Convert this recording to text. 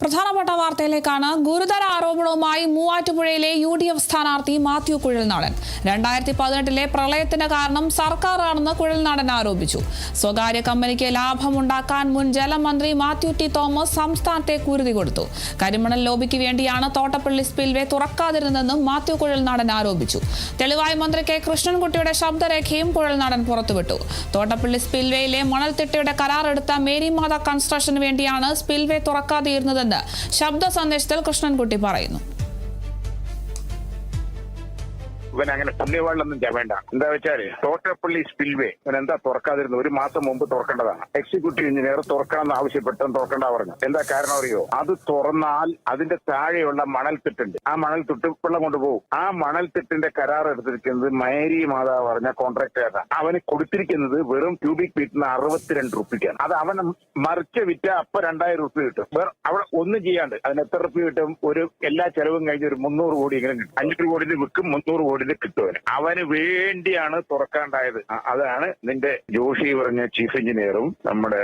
പ്രധാനപ്പെട്ട വാർത്തയിലേക്കാണ്. ഗുരുതര ആരോപണവുമായി മൂവാറ്റുപുഴയിലെ UDF സ്ഥാനാർത്ഥി മാത്യു കുഴൽനാടൻ. 2018 പ്രളയത്തിന് കാരണം സർക്കാരാണെന്ന് കുഴൽനാടൻ ആരോപിച്ചു. സ്വകാര്യ കമ്പനിക്ക് ലാഭമുണ്ടാക്കാൻ മുൻ ജലമന്ത്രി മാത്യു ടി തോമസ് സംസ്ഥാനത്തെ കുരുതി കൊടുത്തു. കരിമണൽ ലോബിക്ക് വേണ്ടിയാണ് തോട്ടപ്പള്ളി സ്പിൽവേ തുറക്കാതിരുന്നതെന്നും മാത്യു കുഴൽനാടൻ ആരോപിച്ചു. തെളിവായി മന്ത്രി കെ കൃഷ്ണൻകുട്ടിയുടെ ശബ്ദരേഖയും കുഴൽനാടൻ പുറത്തുവിട്ടു. തോട്ടപ്പള്ളി സ്പിൽവേയിലെ മണൽത്തിട്ടയുടെ കരാറെടുത്ത മേരിമാത കൺസ്ട്രക്ഷന് വേണ്ടിയാണ് സ്പിൽവേ തുറക്കാതിരുന്നതെന്ന് ശബ്ദ സന്ദേശത്തിൽ കൃഷ്ണൻകുട്ടി പറയുന്നു. ഇവൻ അങ്ങനെ പുണ്യവാളിലൊന്നും വേണ്ട. എന്താ വെച്ചാല് തോട്ടപ്പള്ളി സ്പിൽവേ ഇവൻ എന്താ തുറക്കാതിരുന്നു? ഒരു മാസം മുമ്പ് തുറക്കേണ്ടതാണ്. എക്സിക്യൂട്ടീവ് എഞ്ചിനീയർ തുറക്കാമെന്ന് ആവശ്യപ്പെട്ടും തുറക്കേണ്ട പറഞ്ഞു. എന്താ കാരണം അറിയോ? അത് തുറന്നാൽ അതിന്റെ താഴെയുള്ള മണൽത്തിട്ടുണ്ട്. ആ മണൽത്തിട്ട് വെള്ളം കൊണ്ടുപോകും. ആ മണൽത്തിട്ടിന്റെ കരാർ എടുത്തിരിക്കുന്നത് മേരി മാതാവ് പറഞ്ഞ കോൺട്രാക്ടറാണ്. അവന് കൊടുത്തിരിക്കുന്നത് വെറും ക്യൂബിക് ഫീറ്റിന് 62 റുപ്യക്കാണ്. അത് അവൻ മറിച്ച് വിറ്റ അപ്പൊ 2000 റുപ്യ കിട്ടും. അവിടെ ഒന്നും ചെയ്യാണ്ട് അതിന് എത്ര റുപ്യ കിട്ടും? ഒരു എല്ലാ ചെലവും കഴിഞ്ഞ് ഒരു 300 കോടി ഇങ്ങനെ കിട്ടും. 500 കോടിന് വിൽക്കും, 300 കോടി കിട്ടും. അവന് വേണ്ടിയാണ് തുറക്കാണ്ടായത്. അതാണ് നിന്റെ ജോഷി പറഞ്ഞ ചീഫ് എഞ്ചിനീയറും നമ്മുടെ